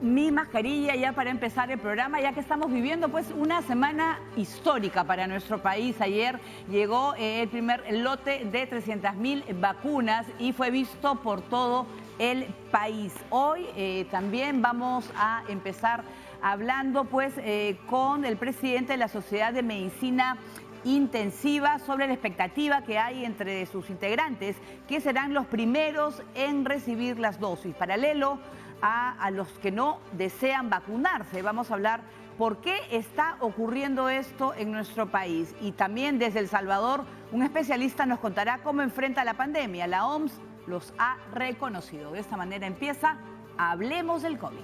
mi mascarilla ya para empezar el programa, ya que estamos viviendo pues una semana histórica para nuestro país. Ayer llegó el primer lote de 300.000 vacunas y fue visto por todo el país. Hoy también vamos a empezar hablando pues con el presidente de la Sociedad de Medicina Intensiva sobre la expectativa que hay entre sus integrantes, que serán los primeros en recibir las dosis. Paralelo a los que no desean vacunarse. Vamos a hablar por qué está ocurriendo esto en nuestro país. Y también desde El Salvador, un especialista nos contará cómo enfrenta la pandemia. La OMS los ha reconocido. De esta manera empieza Hablemos del COVID.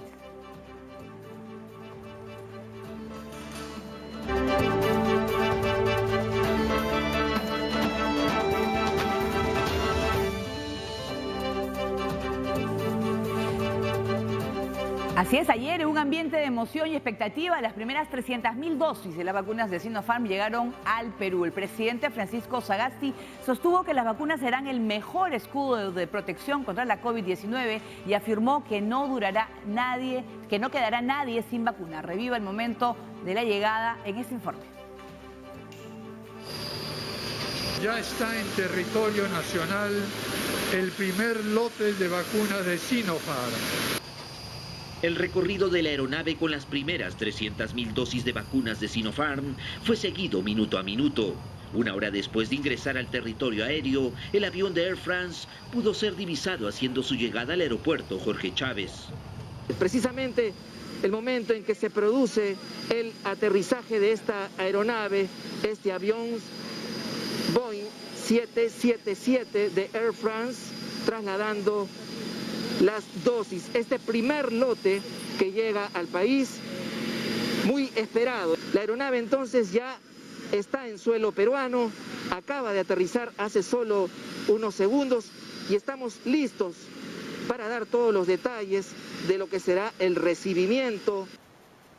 Así es, ayer en un ambiente de emoción y expectativa, las primeras 300.000 dosis de las vacunas de Sinopharm llegaron al Perú. El presidente Francisco Sagasti sostuvo que las vacunas serán el mejor escudo de protección contra la COVID-19 y afirmó que no quedará nadie sin vacuna. Reviva el momento de la llegada en este informe. Ya está en territorio nacional el primer lote de vacunas de Sinopharm. El recorrido de la aeronave con las primeras 300.000 dosis de vacunas de Sinopharm fue seguido minuto a minuto. Una hora después de ingresar al territorio aéreo, el avión de Air France pudo ser divisado haciendo su llegada al aeropuerto Jorge Chávez. Precisamente el momento en que se produce el aterrizaje de esta aeronave, este avión Boeing 777 de Air France, trasladando las dosis, este primer lote que llega al país, muy esperado. La aeronave entonces ya está en suelo peruano, acaba de aterrizar hace solo unos segundos y estamos listos para dar todos los detalles de lo que será el recibimiento.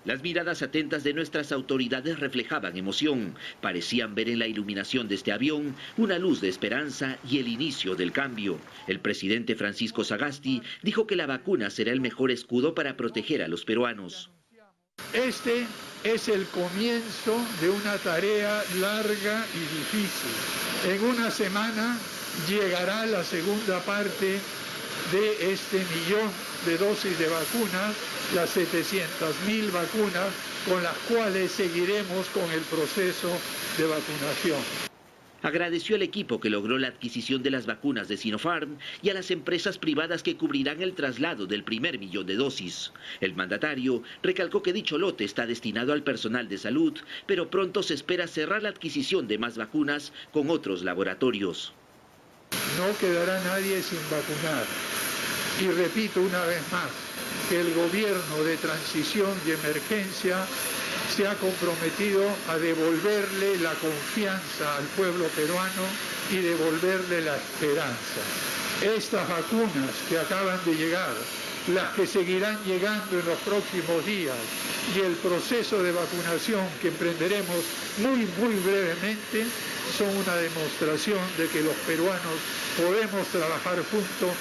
Las miradas atentas de nuestras autoridades reflejaban emoción. Parecían ver en la iluminación de este avión una luz de esperanza y el inicio del cambio. El presidente Francisco Sagasti dijo que la vacuna será el mejor escudo para proteger a los peruanos. Este es el comienzo de una tarea larga y difícil. En una semana llegará la segunda parte de este millón de dosis de vacunas, las 700.000 vacunas con las cuales seguiremos con el proceso de vacunación. Agradeció al equipo que logró la adquisición de las vacunas de Sinopharm y a las empresas privadas que cubrirán el traslado del primer millón de dosis. El mandatario recalcó que dicho lote está destinado al personal de salud, pero pronto se espera cerrar la adquisición de más vacunas con otros laboratorios. No quedará nadie sin vacunar. Y repito una vez más que el gobierno de transición y emergencia se ha comprometido a devolverle la confianza al pueblo peruano y devolverle la esperanza. Estas vacunas que acaban de llegar, las que seguirán llegando en los próximos días y el proceso de vacunación que emprenderemos muy brevemente son una demostración de que los peruanos podemos trabajar juntos.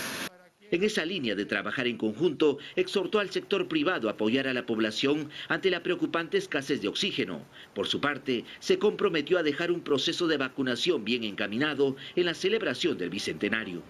En esa línea de trabajar en conjunto, exhortó al sector privado a apoyar a la población ante la preocupante escasez de oxígeno. Por su parte, se comprometió a dejar un proceso de vacunación bien encaminado en la celebración del Bicentenario.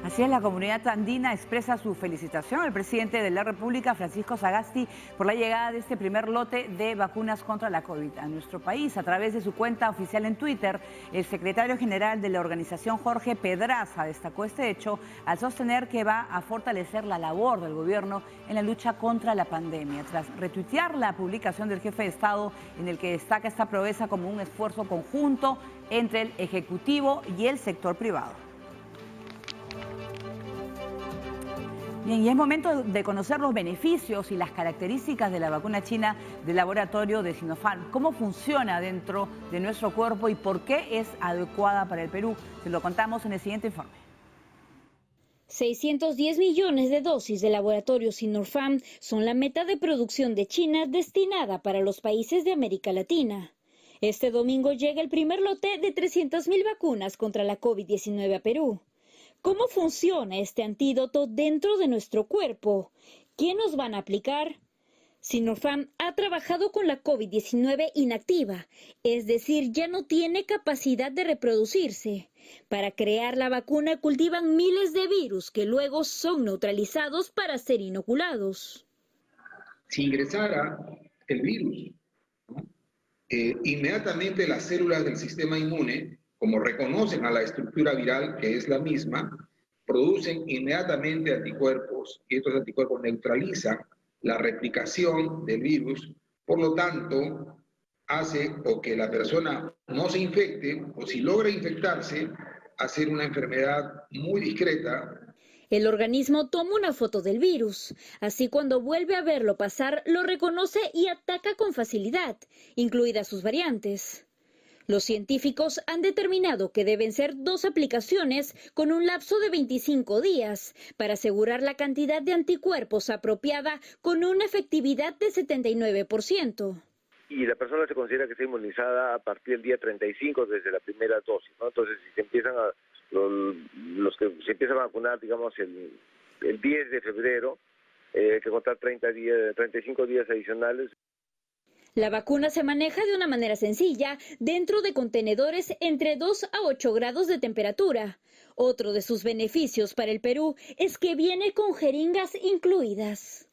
Así es, la comunidad andina expresa su felicitación al presidente de la República, Francisco Sagasti, por la llegada de este primer lote de vacunas contra la COVID a nuestro país. A través de su cuenta oficial en Twitter, el secretario general de la organización, Jorge Pedraza, destacó este hecho al sostener que va a fortalecer la labor del gobierno en la lucha contra la pandemia. Tras retuitear la publicación del jefe de Estado en el que destaca esta proeza como un esfuerzo conjunto entre el Ejecutivo y el sector privado. Bien, y es momento de conocer los beneficios y las características de la vacuna china del laboratorio de Sinopharm. ¿Cómo funciona dentro de nuestro cuerpo y por qué es adecuada para el Perú? Se lo contamos en el siguiente informe. 610 millones de dosis del laboratorio Sinopharm son la meta de producción de China destinada para los países de América Latina. Este domingo llega el primer lote de 300.000 vacunas contra la COVID-19 a Perú. ¿Cómo funciona este antídoto dentro de nuestro cuerpo? ¿Qué nos van a aplicar? Sinopharm ha trabajado con la COVID-19 inactiva, es decir, ya no tiene capacidad de reproducirse. Para crear la vacuna cultivan miles de virus que luego son neutralizados para ser inoculados. Si ingresara el virus, ¿no? Inmediatamente las células del sistema inmune, como reconocen a la estructura viral, que es la misma, producen inmediatamente anticuerpos, y estos anticuerpos neutralizan la replicación del virus, por lo tanto, hace o que la persona no se infecte, o si logra infectarse, hacer una enfermedad muy discreta. El organismo toma una foto del virus, así cuando vuelve a verlo pasar, lo reconoce y ataca con facilidad, incluidas sus variantes. Los científicos han determinado que deben ser 2 aplicaciones con un lapso de 25 días para asegurar la cantidad de anticuerpos apropiada con una efectividad de 79%. Y la persona se considera que está inmunizada a partir del día 35 desde la primera dosis, ¿no? Entonces, si se empiezan los que se empiezan a vacunar, digamos, el 10 de febrero, hay que contar 35 días adicionales. La vacuna se maneja de una manera sencilla, dentro de contenedores entre 2 a 8 grados de temperatura. Otro de sus beneficios para el Perú es que viene con jeringas incluidas.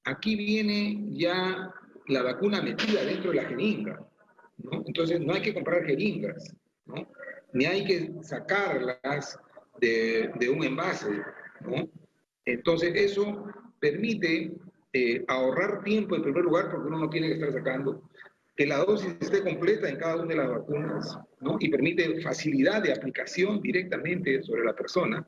Aquí viene ya la vacuna metida dentro de la jeringa, ¿no? Entonces no hay que comprar jeringas, ¿no? Ni hay que sacarlas de un envase, ¿no? Entonces eso permite ahorrar tiempo en primer lugar, porque uno no tiene que estar sacando, que la dosis esté completa en cada una de las vacunas, ¿no? Y permite facilidad de aplicación directamente sobre la persona.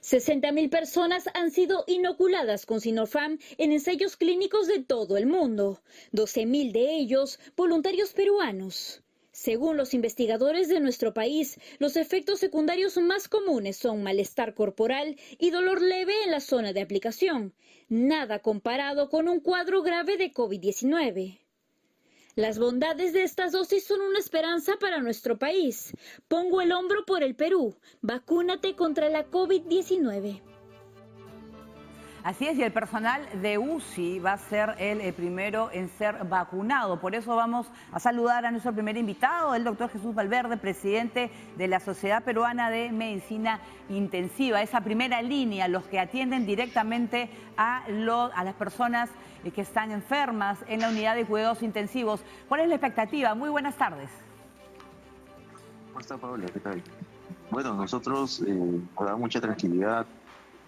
60.000 personas han sido inoculadas con Sinopharm en ensayos clínicos de todo el mundo, 12.000 de ellos voluntarios peruanos. Según los investigadores de nuestro país, los efectos secundarios más comunes son malestar corporal y dolor leve en la zona de aplicación, nada comparado con un cuadro grave de COVID-19. Las bondades de estas dosis son una esperanza para nuestro país. Pongo el hombro por el Perú. Vacúnate contra la COVID-19. Así es, y el personal de UCI va a ser el primero en ser vacunado. Por eso vamos a saludar a nuestro primer invitado, el doctor Jesús Valverde, presidente de la Sociedad Peruana de Medicina Intensiva. Esa primera línea, los que atienden directamente a las personas que están enfermas en la unidad de cuidados intensivos. ¿Cuál es la expectativa? Muy buenas tardes. ¿Cómo está, Paola? ¿Qué tal? Bueno, nosotros nos da mucha tranquilidad,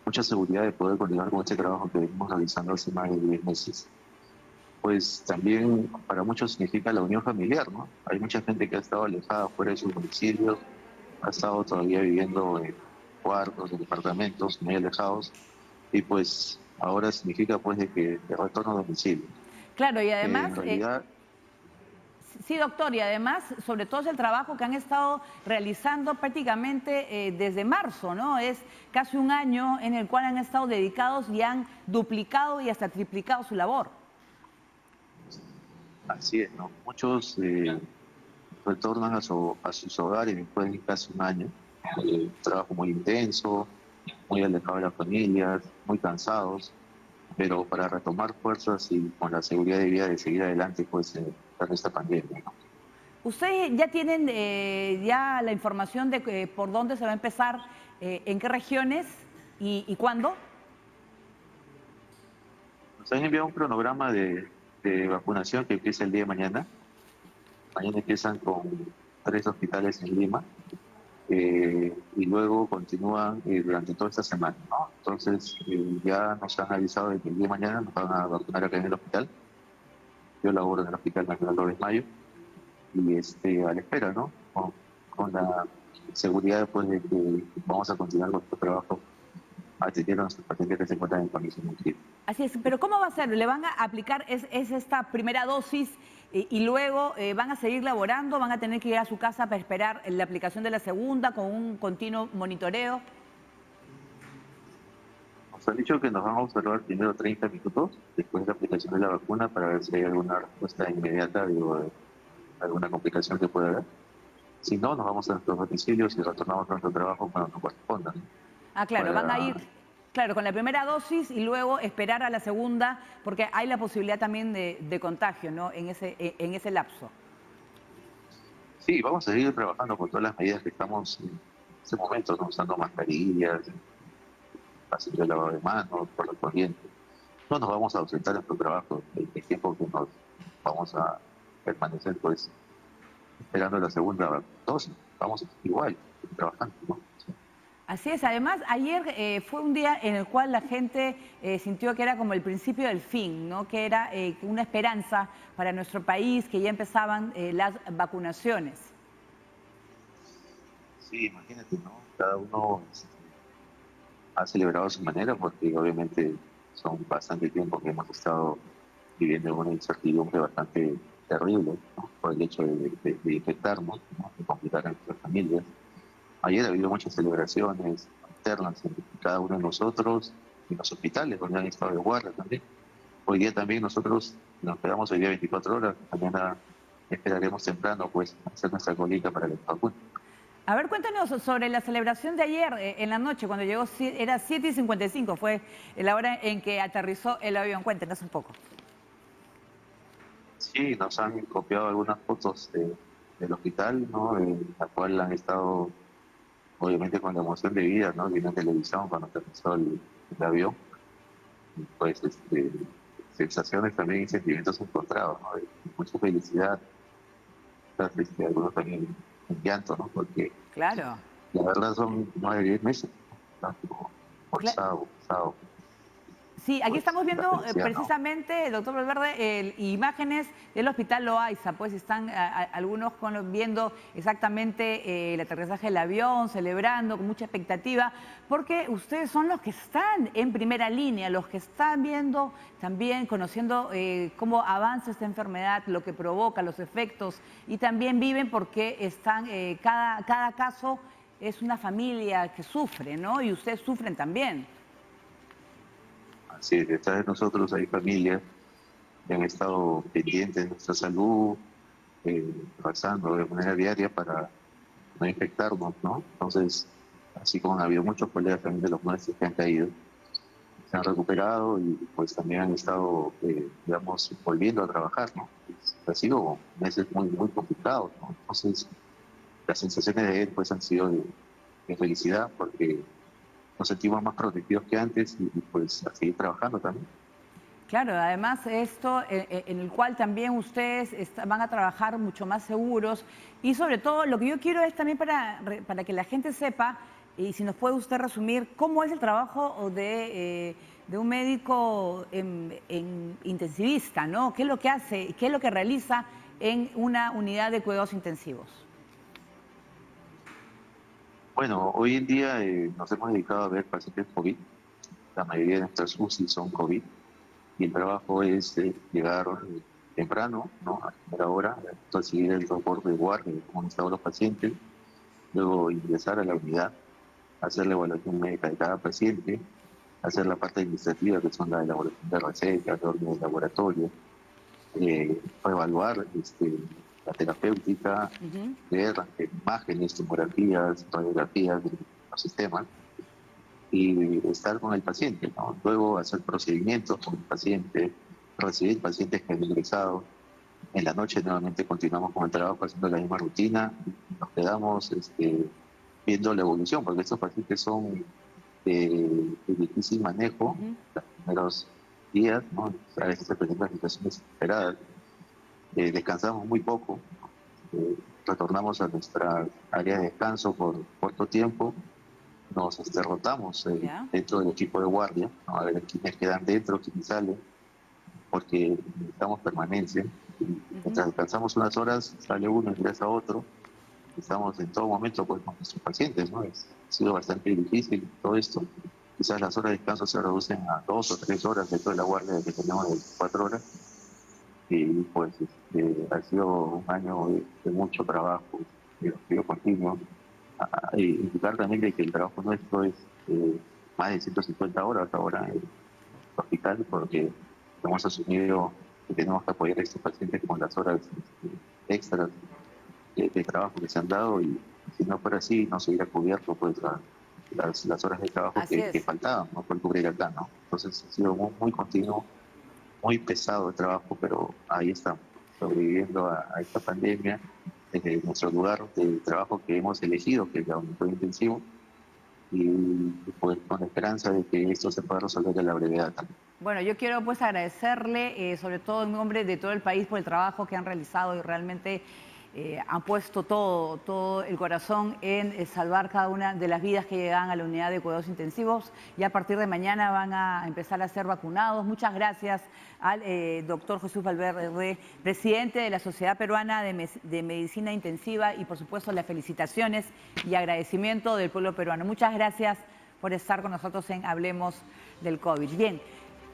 mucha seguridad de poder continuar con este trabajo que venimos realizando hace más de 10 meses. Pues también para muchos significa la unión familiar, ¿no? Hay mucha gente que ha estado alejada fuera de sus domicilios, ha estado todavía viviendo en cuartos, en departamentos muy alejados, y pues ahora significa pues de que de retorno a domicilio. Claro, y además... En realidad, sí, doctor, y además, sobre todo es el trabajo que han estado realizando prácticamente desde marzo, ¿no? Es casi un año en el cual han estado dedicados y han duplicado y hasta triplicado su labor. así es, ¿no? Muchos retornan a sus hogares después de casi un año. Trabajo muy intenso, muy alejado de las familias, muy cansados, pero para retomar fuerzas y con la seguridad de vida de seguir adelante, pues, tras esta pandemia, ¿no? ¿Ustedes ya tienen ya la información de por dónde se va a empezar, en qué regiones y cuándo? Nos han enviado un cronograma de vacunación que empieza el día de mañana. Mañana empiezan con 3 hospitales en Lima. Y luego continúan durante toda esta semana, ¿no? Entonces ya nos han avisado de que el día de mañana nos van a vacunar acá en el hospital. Yo laboro en el Hospital Nacional 2 de Mayo y a la espera, ¿no? Con la seguridad pues, de que vamos a continuar con nuestro trabajo atendiendo a nuestros pacientes que se encuentran en condición muy crítica. Así es, pero ¿cómo va a ser? ¿Le van a aplicar esta primera dosis y luego van a seguir laborando? ¿Van a tener que ir a su casa para esperar la aplicación de la segunda con un continuo monitoreo? Nos han dicho que nos van a observar primero 30 minutos después de la aplicación de la vacuna para ver si hay alguna respuesta inmediata de alguna complicación que pueda haber. Si no, nos vamos a nuestros domicilios y retornamos a nuestro trabajo cuando nos corresponda, ¿no? Ah, claro, van a ir, claro, con la primera dosis y luego esperar a la segunda, porque hay la posibilidad también de contagio, ¿no? En ese lapso. Sí, vamos a seguir trabajando con todas las medidas que estamos en este momento, ¿no? Usando mascarillas, haciendo el lavado de manos, por la corriente. No nos vamos a ausentar en nuestro trabajo el tiempo que nos vamos a permanecer, pues, esperando la segunda dosis. Vamos igual, trabajando, ¿no? Así es, además ayer fue un día en el cual la gente sintió que era como el principio del fin, ¿no? Que era una esperanza para nuestro país, que ya empezaban las vacunaciones. Sí, imagínate, ¿no? Cada uno ha celebrado a su manera porque obviamente son bastante tiempo que hemos estado viviendo en una incertidumbre bastante terrible, ¿no? Por el hecho de infectarnos, ¿no? De complicar a nuestras familias. Ayer ha habido muchas celebraciones internas en cada uno de nosotros, en los hospitales donde han estado de guardia también. Hoy día también nosotros nos quedamos hoy día 24 horas, mañana esperaremos temprano pues hacer nuestra colita para la vacuna. A ver, cuéntanos sobre la celebración de ayer en la noche, cuando llegó, era 7:55, fue la hora en que aterrizó el avión. Cuéntanos un poco. Sí, nos han copiado algunas fotos del hospital, ¿no? En la cual han estado, obviamente, con la emoción de vida, ¿no? Viendo en televisión cuando aterrizó el avión. Y, pues, sensaciones también y sentimientos encontrados, ¿no? De mucha felicidad, algunos también en llanto, ¿no? Porque Claro. la verdad son más de 10 meses, ¿no? Forzado. Sí, aquí Pues, estamos la viendo felicidad, ¿no? precisamente, doctor Valverde, imágenes del Hospital Loaiza, pues están algunos viendo exactamente el aterrizaje del avión, celebrando con mucha expectativa, porque ustedes son los que están en primera línea, los que están viendo también, conociendo cómo avanza esta enfermedad, lo que provoca, los efectos, y también viven porque están, cada caso es una familia que sufre, ¿no? Y ustedes sufren también. Sí, detrás de nosotros hay familias que han estado pendientes de nuestra salud, rezando de manera diaria para no infectarnos, ¿no? Entonces, así como han habido muchos colegas también de los nuestros que han caído, se han recuperado y pues también han estado, digamos, volviendo a trabajar, ¿no? Ha sido meses muy, muy complicados, ¿no? Entonces, las sensaciones de él pues han sido de felicidad porque nos sentimos más protegidos que antes y pues a seguir trabajando también. Claro, además esto en el cual también ustedes van a trabajar mucho más seguros y sobre todo lo que yo quiero es también para que la gente sepa, y si nos puede usted resumir, cómo es el trabajo de un médico intensivista, ¿no? ¿Qué es lo que hace, qué es lo que realiza en una unidad de cuidados intensivos? Bueno, hoy en día nos hemos dedicado a ver pacientes COVID. La mayoría de nuestras UCI son COVID. Y el trabajo es llegar temprano, ¿no? A primera hora, recibir el reporte de guardia de cómo han estado los pacientes, luego ingresar a la unidad, hacer la evaluación médica de cada paciente, hacer la parte administrativa, que son la elaboración de recetas, de órdenes de laboratorio, evaluar la terapéutica, ver imágenes, tomografías, radiografías de los sistemas y estar con el paciente, ¿no? Luego hacer procedimientos con el paciente, recibir pacientes que han ingresado. En la noche nuevamente continuamos con el trabajo haciendo la misma rutina, nos quedamos viendo la evolución, porque estos pacientes son de difícil manejo los primeros días, ¿no? A veces se presentan situaciones esperadas. Descansamos muy poco, retornamos a nuestra área de descanso por corto tiempo, nos rotamos dentro del equipo de guardia, ¿no? A ver quiénes quedan dentro, quiénes salen, porque necesitamos permanencia. Mientras descansamos unas horas, sale uno, ingresa otro. Estamos en todo momento pues, con nuestros pacientes, ¿no? Ha sido bastante difícil todo esto. Quizás las horas de descanso se reducen a 2 o 3 horas dentro de la guardia que tenemos de 4 horas. Y pues ha sido un año de mucho trabajo, de continuo. Indicar también de que el trabajo nuestro es más de 150 horas ahora en el hospital, porque hemos asumido que tenemos que apoyar a estos pacientes con las horas extras de trabajo que se han dado, y si no fuera así no se hubiera cubierto pues las horas de trabajo que faltaban, ¿no?, por cubrir acá, ¿no? Entonces ha sido muy continuo, muy pesado el trabajo, pero ahí estamos, sobreviviendo a esta pandemia desde nuestro lugar de trabajo que hemos elegido, que es el cuidado intensivo, y pues con la esperanza de que esto se pueda resolver a la brevedad también. Bueno, yo quiero pues agradecerle, sobre todo en nombre de todo el país, por el trabajo que han realizado y realmente han puesto todo el corazón en salvar cada una de las vidas que llegan a la unidad de cuidados intensivos. Y a partir de mañana van a empezar a ser vacunados. Muchas gracias al doctor Jesús Valverde, presidente de la Sociedad Peruana de Medicina Intensiva, y por supuesto las felicitaciones y agradecimiento del pueblo peruano. Muchas gracias por estar con nosotros en Hablemos del COVID. Bien.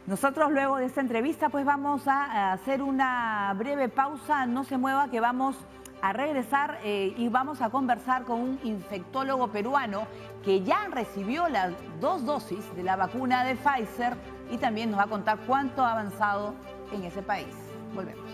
Nosotros luego de esta entrevista pues vamos a hacer una breve pausa, no se mueva, que vamos a regresar y vamos a conversar con un infectólogo peruano que ya recibió las 2 dosis de la vacuna de Pfizer y también nos va a contar cuánto ha avanzado en ese país. Volvemos.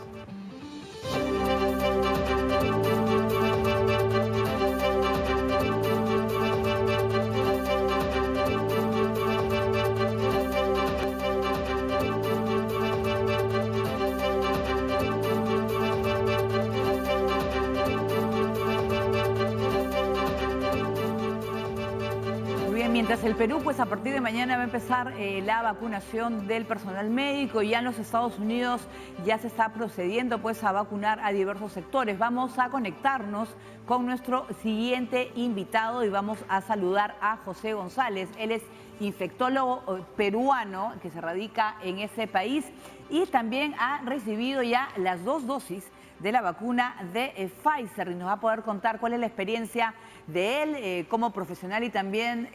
Mientras el Perú, pues a partir de mañana va a empezar la vacunación del personal médico, y ya en los Estados Unidos ya se está procediendo pues a vacunar a diversos sectores. Vamos a conectarnos con nuestro siguiente invitado y vamos a saludar a José González. Él es infectólogo peruano que se radica en ese país y también ha recibido ya las 2 dosis de la vacuna de Pfizer, y nos va a poder contar cuál es la experiencia de él como profesional y también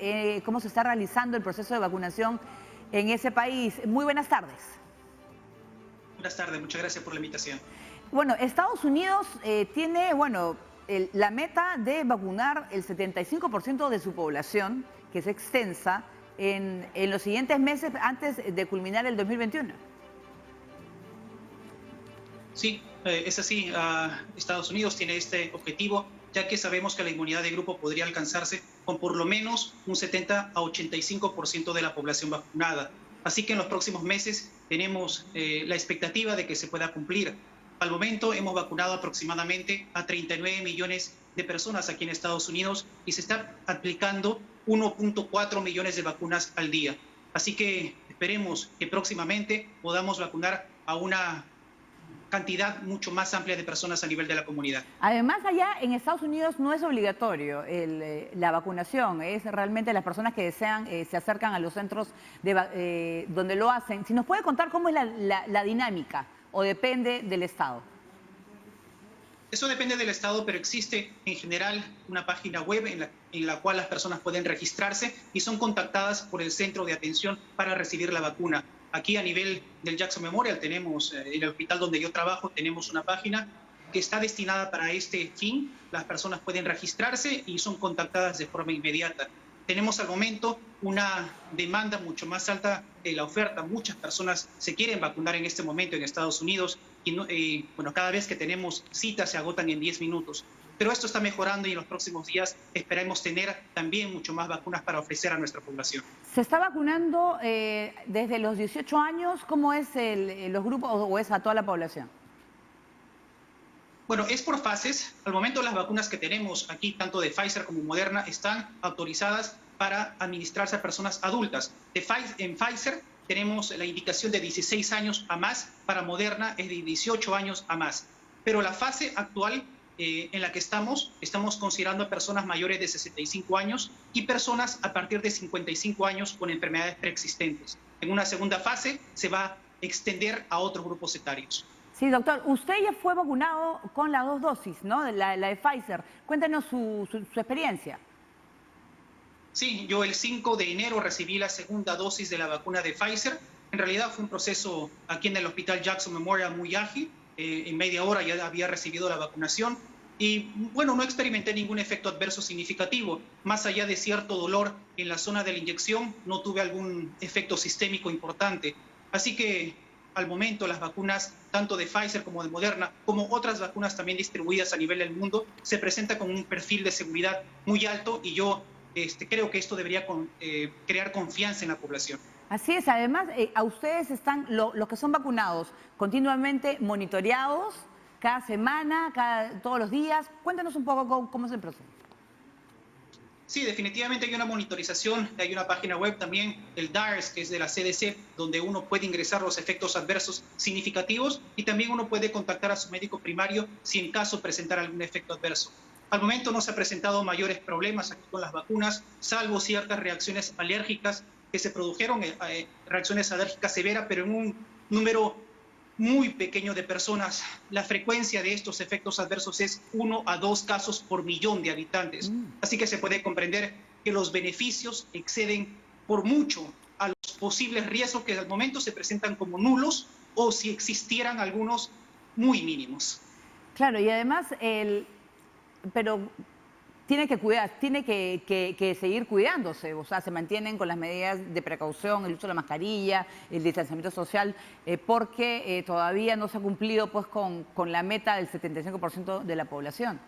cómo se está realizando el proceso de vacunación en ese país. Muy buenas tardes. Buenas tardes, muchas gracias por la invitación. Bueno, Estados Unidos tiene, la meta de vacunar el 75% de su población, que es extensa, en los siguientes meses antes de culminar el 2021. Sí, es así. Estados Unidos tiene este objetivo, ya que sabemos que la inmunidad de grupo podría alcanzarse con por lo menos un 70 a 85% de la población vacunada. Así que en los próximos meses tenemos la expectativa de que se pueda cumplir. Al momento hemos vacunado aproximadamente a 39 millones de personas aquí en Estados Unidos y se está aplicando 1.4 millones de vacunas al día. Así que esperemos que próximamente podamos vacunar a una cantidad mucho más amplia de personas a nivel de la comunidad. Además, allá en Estados Unidos no es obligatorio la vacunación, es realmente las personas que desean se acercan a los centros donde lo hacen. Si nos puede contar cómo es la dinámica, o depende del estado. Eso depende del estado, pero existe en general una página web en la cual las personas pueden registrarse y son contactadas por el centro de atención para recibir la vacuna. Aquí a nivel del Jackson Memorial tenemos, en el hospital donde yo trabajo, tenemos una página que está destinada para este fin. Las personas pueden registrarse y son contactadas de forma inmediata. Tenemos al momento una demanda mucho más alta de la oferta. Muchas personas se quieren vacunar en este momento en Estados Unidos y cada vez que tenemos citas se agotan en 10 minutos. Pero esto está mejorando y en los próximos días esperamos tener también mucho más vacunas para ofrecer a nuestra población. ¿Se está vacunando desde los 18 años? ¿Cómo es los grupos o es a toda la población? Bueno, es por fases. Al momento las vacunas que tenemos aquí, tanto de Pfizer como Moderna, están autorizadas para administrarse a personas adultas. En Pfizer tenemos la indicación de 16 años a más, para Moderna es de 18 años a más. Pero la fase actual en la que estamos considerando a personas mayores de 65 años y personas a partir de 55 años con enfermedades preexistentes. En una segunda fase se va a extender a otros grupos etarios. Sí, doctor, usted ya fue vacunado con las 2 dosis, ¿no? La de Pfizer. Cuéntenos su experiencia. Sí, yo el 5 de enero recibí la segunda dosis de la vacuna de Pfizer. En realidad fue un proceso aquí en el Hospital Jackson Memorial muy ágil. En media hora ya había recibido la vacunación y bueno, no experimenté ningún efecto adverso significativo. Más allá de cierto dolor en la zona de la inyección, no tuve algún efecto sistémico importante. Así que al momento las vacunas, tanto de Pfizer como de Moderna, como otras vacunas también distribuidas a nivel del mundo, se presentan con un perfil de seguridad muy alto y yo creo que esto debería crear confianza en la población. Así es, además, a ustedes están, los que son vacunados, continuamente monitoreados, cada semana, todos los días. Cuéntanos un poco cómo es el proceso. Sí, definitivamente hay una monitorización, hay una página web también, el DARS, que es de la CDC, donde uno puede ingresar los efectos adversos significativos y también uno puede contactar a su médico primario si en caso presentar algún efecto adverso. Al momento no se han presentado mayores problemas aquí con las vacunas, salvo ciertas reacciones alérgicas que se produjeron, reacciones alérgicas severas, pero en un número muy pequeño de personas. La frecuencia de estos efectos adversos es 1 a 2 casos por millón de habitantes. Así que se puede comprender que los beneficios exceden por mucho a los posibles riesgos que al momento se presentan como nulos o si existieran algunos muy mínimos. Claro, y además, pero tiene que cuidar, tiene que seguir cuidándose, o sea, se mantienen con las medidas de precaución, el uso de la mascarilla, el distanciamiento social, porque todavía no se ha cumplido pues con la meta del 75% de la población.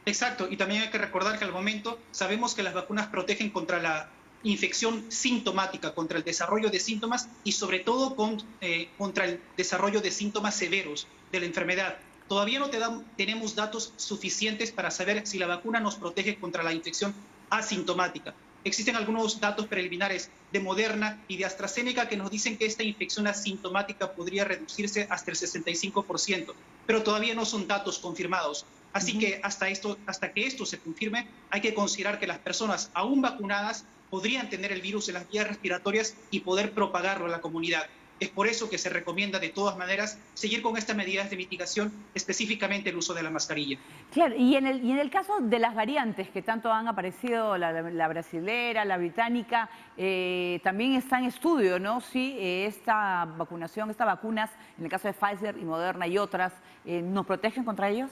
Exacto, y también hay que recordar que al momento sabemos que las vacunas protegen contra la infección sintomática, contra el desarrollo de síntomas y sobre todo contra el desarrollo de síntomas severos de la enfermedad. Todavía no tenemos datos suficientes para saber si la vacuna nos protege contra la infección asintomática. Existen algunos datos preliminares de Moderna y de AstraZeneca que nos dicen que esta infección asintomática podría reducirse hasta el 65%, pero todavía no son datos confirmados. Así que hasta que esto se confirme, hay que considerar que las personas aún vacunadas podrían tener el virus en las vías respiratorias y poder propagarlo a la comunidad. Es por eso que se recomienda de todas maneras seguir con estas medidas de mitigación, específicamente el uso de la mascarilla. Claro, y en el caso de las variantes que tanto han aparecido, la brasilera, la británica, también está en estudio, ¿no? Si esta vacunación, estas vacunas, en el caso de Pfizer y Moderna y otras, ¿nos protegen contra ellos?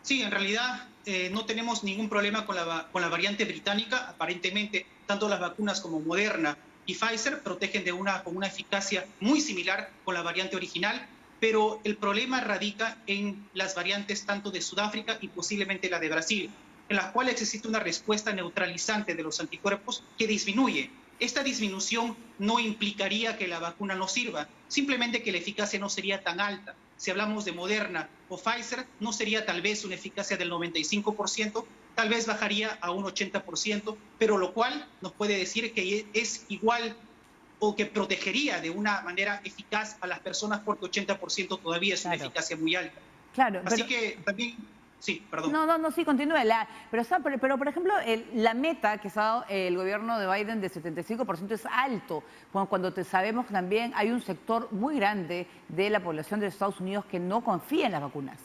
Sí, en realidad no tenemos ningún problema con la variante británica. Aparentemente, tanto las vacunas como Moderna y Pfizer protegen con una eficacia muy similar con la variante original, pero el problema radica en las variantes tanto de Sudáfrica y posiblemente la de Brasil, en las cuales existe una respuesta neutralizante de los anticuerpos que disminuye. Esta disminución no implicaría que la vacuna no sirva, simplemente que la eficacia no sería tan alta. Si hablamos de Moderna o Pfizer, no sería tal vez una eficacia del 95%, tal vez bajaría a un 80%, pero lo cual nos puede decir que es igual o que protegería de una manera eficaz a las personas porque 80% todavía es una eficacia muy alta. Claro, Así que también... Sí, perdón. No, sí, continúe. Pero, por ejemplo, la meta que se ha dado el gobierno de Biden de 75% es alto, cuando sabemos que también hay un sector muy grande de la población de Estados Unidos que no confía en las vacunas.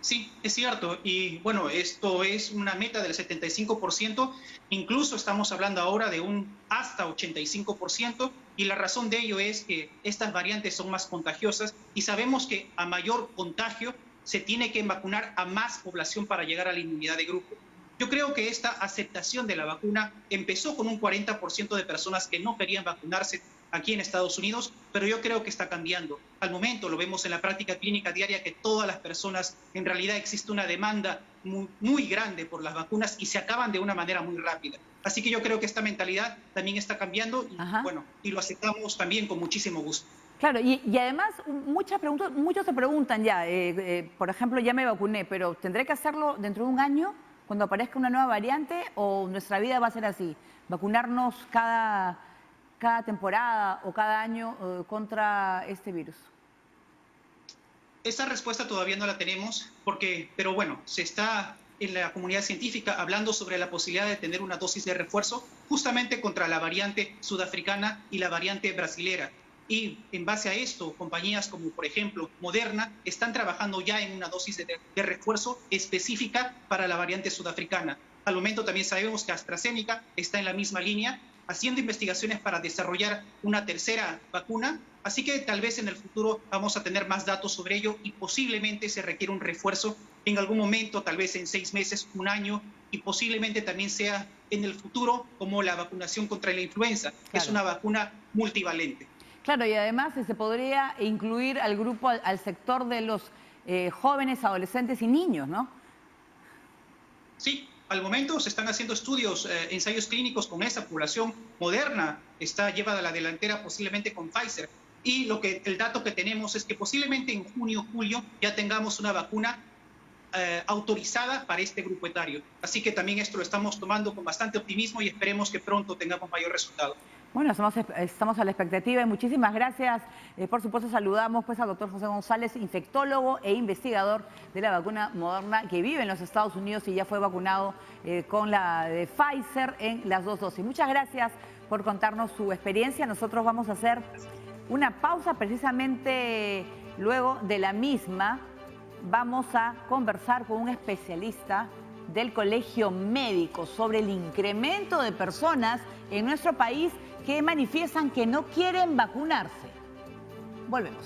Sí, es cierto. Y bueno, esto es una meta del 75%. Incluso estamos hablando ahora de un hasta 85%. Y la razón de ello es que estas variantes son más contagiosas y sabemos que a mayor contagio se tiene que vacunar a más población para llegar a la inmunidad de grupo. Yo creo que esta aceptación de la vacuna empezó con un 40% de personas que no querían vacunarse aquí en Estados Unidos, pero yo creo que está cambiando. Al momento lo vemos en la práctica clínica diaria que todas las personas, en realidad existe una demanda muy grande por las vacunas y se acaban de una manera muy rápida. Así que yo creo que esta mentalidad también está cambiando y lo aceptamos también con muchísimo gusto. Claro, y además muchos se preguntan ya, por ejemplo, ya me vacuné, pero ¿tendré que hacerlo dentro de un año cuando aparezca una nueva variante o nuestra vida va a ser así? ¿Vacunarnos cada temporada o cada año contra este virus? Esa respuesta todavía no la tenemos, pero bueno, se está en la comunidad científica hablando sobre la posibilidad de tener una dosis de refuerzo justamente contra la variante sudafricana y la variante brasilera. Y en base a esto, compañías como, por ejemplo, Moderna, están trabajando ya en una dosis de refuerzo específica para la variante sudafricana. Al momento también sabemos que AstraZeneca está en la misma línea, haciendo investigaciones para desarrollar una tercera vacuna. Así que tal vez en el futuro vamos a tener más datos sobre ello y posiblemente se requiere un refuerzo en algún momento, tal vez en 6 meses, un año, y posiblemente también sea en el futuro como la vacunación contra la influenza, que es una vacuna multivalente. Claro, y además se podría incluir al grupo, al sector de los jóvenes, adolescentes y niños, ¿no? Sí, al momento se están haciendo estudios, ensayos clínicos con esta población. Moderna lleva a la delantera posiblemente con Pfizer. Y el dato que tenemos es que posiblemente en junio, julio ya tengamos una vacuna autorizada para este grupo etario. Así que también esto lo estamos tomando con bastante optimismo y esperemos que pronto tengamos mayor resultado. Bueno, estamos a la expectativa y muchísimas gracias. Por supuesto, saludamos pues al doctor José González, infectólogo e investigador de la vacuna Moderna, que vive en los Estados Unidos y ya fue vacunado con la de Pfizer en las 2 dosis. Muchas gracias por contarnos su experiencia. Nosotros vamos a hacer una pausa precisamente luego de la misma. Vamos a conversar con un especialista del Colegio Médico sobre el incremento de personas en nuestro país que manifiestan que no quieren vacunarse. Volvemos.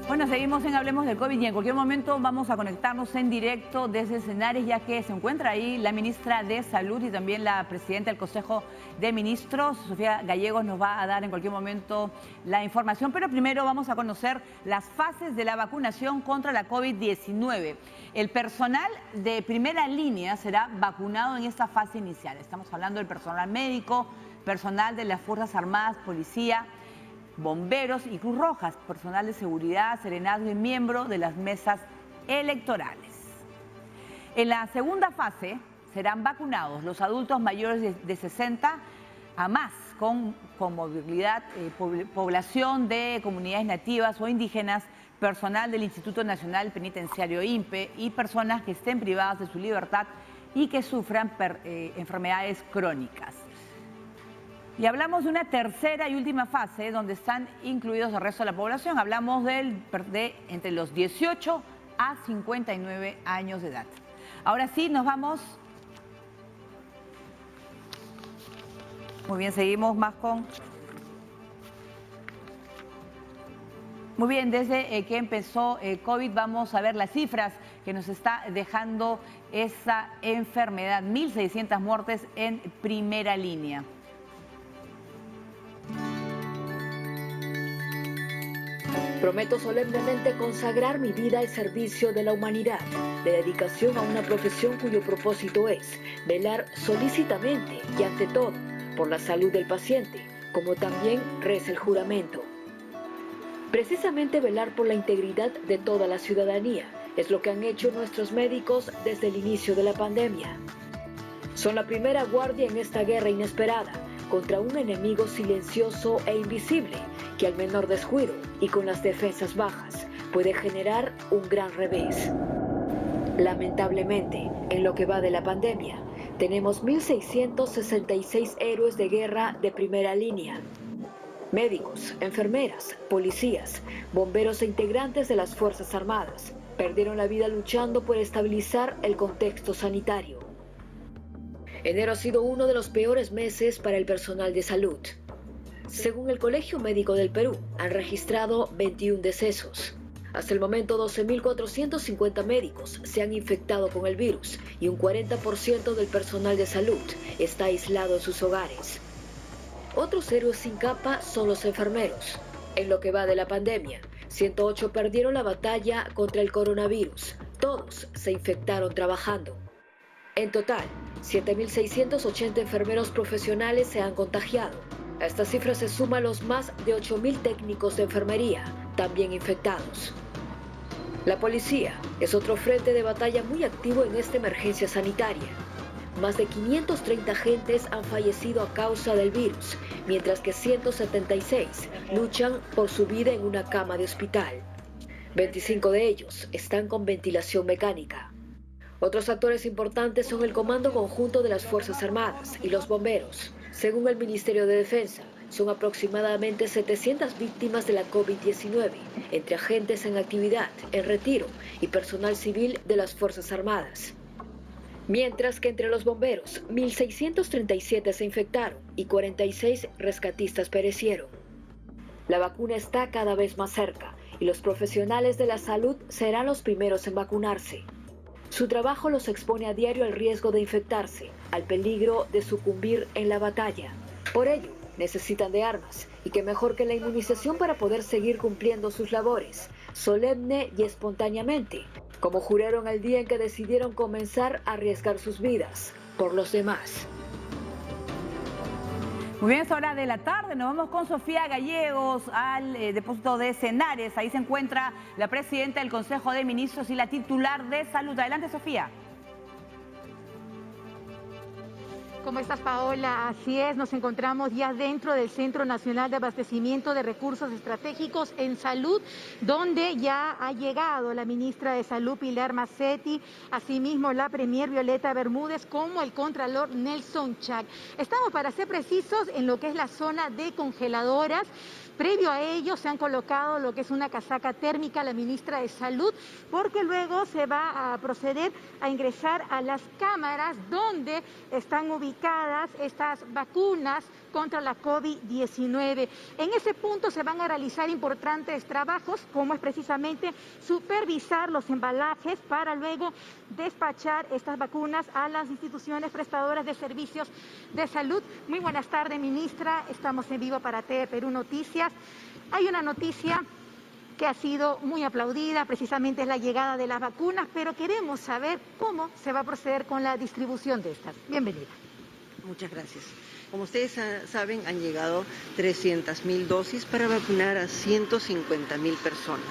Bueno, seguimos en Hablemos del COVID y en cualquier momento vamos a conectarnos en directo desde Escenarios, ya que se encuentra ahí la ministra de Salud y también la presidenta del Consejo de Ministros. Sofía Gallegos nos va a dar en cualquier momento la información, pero primero vamos a conocer las fases de la vacunación contra la COVID-19. El personal de primera línea será vacunado en esta fase inicial. Estamos hablando del personal médico, personal de las Fuerzas Armadas, policía, bomberos y Cruz Roja, personal de seguridad, serenazgo y miembro de las mesas electorales. En la segunda fase serán vacunados los adultos mayores de 60 a más con movilidad, población de comunidades nativas o indígenas, personal del Instituto Nacional Penitenciario INPE y personas que estén privadas de su libertad y que sufran enfermedades crónicas. Y hablamos de una tercera y última fase donde están incluidos el resto de la población. Hablamos de entre los 18 a 59 años de edad. Ahora sí, nos vamos. Muy bien, seguimos más con... Muy bien, desde que empezó COVID vamos a ver las cifras que nos está dejando esa enfermedad. 1.600 muertes en primera línea. Prometo solemnemente consagrar mi vida al servicio de la humanidad, de dedicación a una profesión cuyo propósito es velar solícitamente y ante todo por la salud del paciente, como también reza el juramento. Precisamente velar por la integridad de toda la ciudadanía es lo que han hecho nuestros médicos desde el inicio de la pandemia. Son la primera guardia en esta guerra inesperada contra un enemigo silencioso e invisible que al menor descuido y con las defensas bajas puede generar un gran revés. Lamentablemente, en lo que va de la pandemia, tenemos 1.666 héroes de guerra de primera línea. Médicos, enfermeras, policías, bomberos e integrantes de las Fuerzas Armadas perdieron la vida luchando por estabilizar el contexto sanitario. Enero ha sido uno de los peores meses para el personal de salud. Según el Colegio Médico del Perú, han registrado 21 decesos. Hasta el momento, 12.450 médicos se han infectado con el virus y un 40% del personal de salud está aislado en sus hogares. Otros héroes sin capa son los enfermeros. En lo que va de la pandemia, 108 perdieron la batalla contra el coronavirus. Todos se infectaron trabajando. En total, 7.680 enfermeros profesionales se han contagiado. A estas cifras se suman los más de 8.000 técnicos de enfermería, también infectados. La policía es otro frente de batalla muy activo en esta emergencia sanitaria. Más de 530 agentes han fallecido a causa del virus, mientras que 176 luchan por su vida en una cama de hospital. 25 de ellos están con ventilación mecánica. Otros actores importantes son el Comando Conjunto de las Fuerzas Armadas y los bomberos. Según el Ministerio de Defensa, son aproximadamente 700 víctimas de la COVID-19, entre agentes en actividad, en retiro y personal civil de las Fuerzas Armadas. Mientras que entre los bomberos, 1.637 se infectaron y 46 rescatistas perecieron. La vacuna está cada vez más cerca y los profesionales de la salud serán los primeros en vacunarse. Su trabajo los expone a diario al riesgo de infectarse, al peligro de sucumbir en la batalla. Por ello, necesitan de armas, y qué mejor que la inmunización para poder seguir cumpliendo sus labores, solemne y espontáneamente, como juraron el día en que decidieron comenzar a arriesgar sus vidas por los demás. Muy bien, es hora de la tarde. Nos vamos con Sofía Gallegos al depósito de Cenares. Ahí se encuentra la presidenta del Consejo de Ministros y la titular de Salud. Adelante, Sofía. ¿Cómo estás, Paola? Así es, nos encontramos ya dentro del Centro Nacional de Abastecimiento de Recursos Estratégicos en Salud, donde ya ha llegado la ministra de Salud, Pilar Macetti, asimismo la premier Violeta Bermúdez, como el contralor Nelson Chac. Estamos, para ser precisos, en lo que es la zona de congeladoras. Previo a ello se han colocado lo que es una casaca térmica a la ministra de Salud, porque luego se va a proceder a ingresar a las cámaras donde están ubicadas estas vacunas contra la COVID-19. En ese punto se van a realizar importantes trabajos, como es precisamente supervisar los embalajes para luego despachar estas vacunas a las instituciones prestadoras de servicios de salud. Muy buenas tardes, ministra. Estamos en vivo para TV Perú Noticias. Hay una noticia que ha sido muy aplaudida, precisamente es la llegada de las vacunas, pero queremos saber cómo se va a proceder con la distribución de estas. Bienvenida. Muchas gracias. Como ustedes saben, han llegado 300.000 dosis para vacunar a 150.000 personas.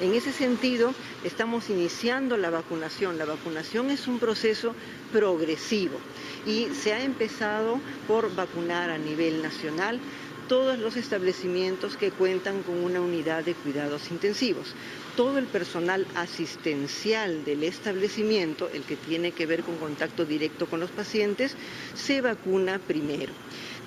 En ese sentido, estamos iniciando la vacunación. La vacunación es un proceso progresivo y se ha empezado por vacunar a nivel nacional todos los establecimientos que cuentan con una unidad de cuidados intensivos. Todo el personal asistencial del establecimiento, el que tiene que ver con contacto directo con los pacientes, se vacuna primero.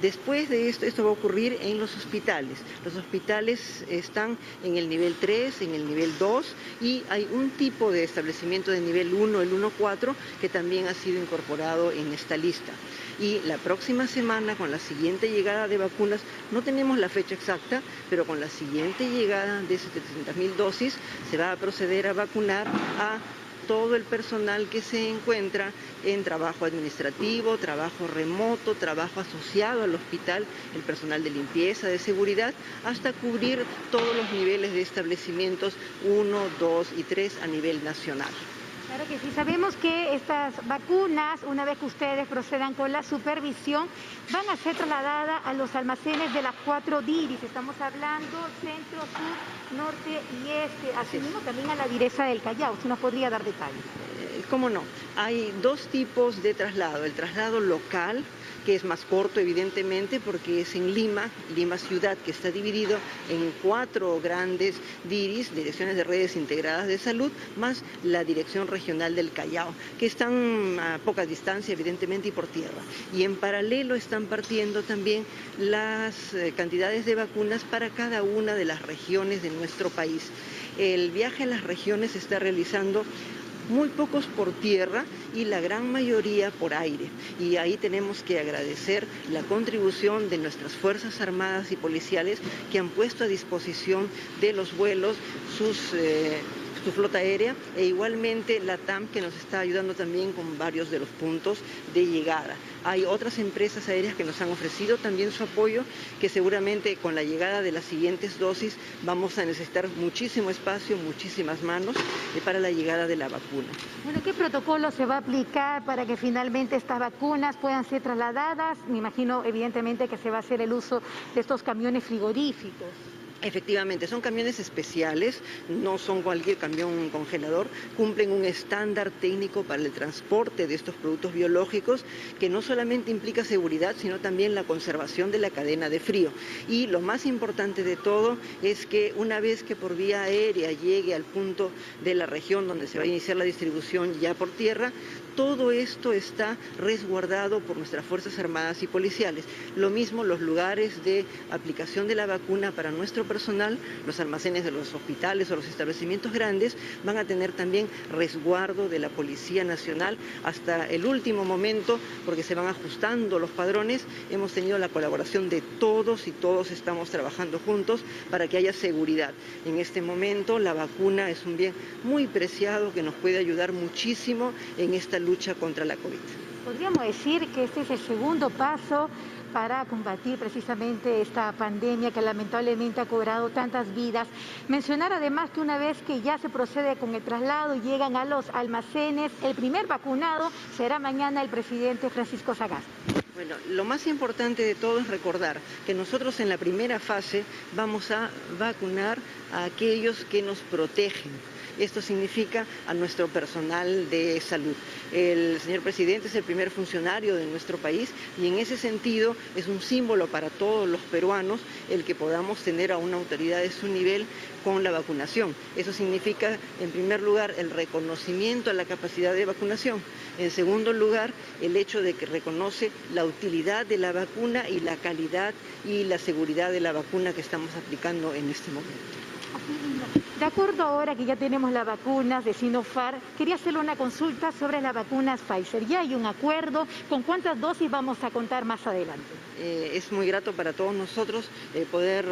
Después de esto va a ocurrir en los hospitales. Los hospitales están en el nivel 3, en el nivel 2 y hay un tipo de establecimiento de nivel 1, el 1-4, que también ha sido incorporado en esta lista. Y la próxima semana, con la siguiente llegada de vacunas, no tenemos la fecha exacta, pero con la siguiente llegada de 700.000 dosis se va a proceder a vacunar a todo el personal que se encuentra en trabajo administrativo, trabajo remoto, trabajo asociado al hospital, el personal de limpieza, de seguridad, hasta cubrir todos los niveles de establecimientos 1, 2 y 3 a nivel nacional. Claro que sí, sabemos que estas vacunas, una vez que ustedes procedan con la supervisión, van a ser trasladadas a los almacenes de las 4 DIRIS. Estamos hablando centro, sur, norte y este, asimismo también a la Direza del Callao. ¿Usted nos podría dar detalles? ¿Cómo no? Hay dos tipos de traslado. El traslado local, que es más corto evidentemente porque es en Lima ciudad, que está dividido en 4 grandes DIRIS, Direcciones de Redes Integradas de Salud, más la Dirección Regional del Callao, que están a poca distancia evidentemente y por tierra. Y en paralelo están partiendo también las cantidades de vacunas para cada una de las regiones de nuestro país. El viaje a las regiones se está realizando muy pocos por tierra y la gran mayoría por aire. Y ahí tenemos que agradecer la contribución de nuestras Fuerzas Armadas y Policiales, que han puesto a disposición de los vuelos su flota aérea, e igualmente la TAM, que nos está ayudando también con varios de los puntos de llegada. Hay otras empresas aéreas que nos han ofrecido también su apoyo, que seguramente con la llegada de las siguientes dosis vamos a necesitar muchísimo espacio, muchísimas manos para la llegada de la vacuna. Bueno, ¿qué protocolo se va a aplicar para que finalmente estas vacunas puedan ser trasladadas? Me imagino evidentemente que se va a hacer el uso de estos camiones frigoríficos. Efectivamente, son camiones especiales, no son cualquier camión congelador, cumplen un estándar técnico para el transporte de estos productos biológicos que no solamente implica seguridad, sino también la conservación de la cadena de frío. Y lo más importante de todo es que una vez que por vía aérea llegue al punto de la región donde se va a iniciar la distribución ya por tierra, todo esto está resguardado por nuestras Fuerzas Armadas y policiales. Lo mismo los lugares de aplicación de la vacuna para nuestro personal, los almacenes de los hospitales o los establecimientos grandes van a tener también resguardo de la Policía Nacional hasta el último momento, porque se van ajustando los padrones. Hemos tenido la colaboración de todos y todos estamos trabajando juntos para que haya seguridad. En este momento la vacuna es un bien muy preciado que nos puede ayudar muchísimo en esta lucha contra la COVID. Podríamos decir que este es el segundo paso para combatir precisamente esta pandemia que lamentablemente ha cobrado tantas vidas. Mencionar además que una vez que ya se procede con el traslado y llegan a los almacenes, el primer vacunado será mañana el presidente Francisco Sagasti. Bueno, lo más importante de todo es recordar que nosotros en la primera fase vamos a vacunar a aquellos que nos protegen. Esto significa a nuestro personal de salud. El señor presidente es el primer funcionario de nuestro país y en ese sentido es un símbolo para todos los peruanos el que podamos tener a una autoridad de su nivel con la vacunación. Eso significa, en primer lugar, el reconocimiento a la capacidad de vacunación. En segundo lugar, el hecho de que reconoce la utilidad de la vacuna y la calidad y la seguridad de la vacuna que estamos aplicando en este momento. De acuerdo ahora que ya tenemos las vacunas de Sinopharm, quería hacerle una consulta sobre las vacunas Pfizer. ¿Ya hay un acuerdo? ¿Con cuántas dosis vamos a contar más adelante? Es muy grato para todos nosotros poder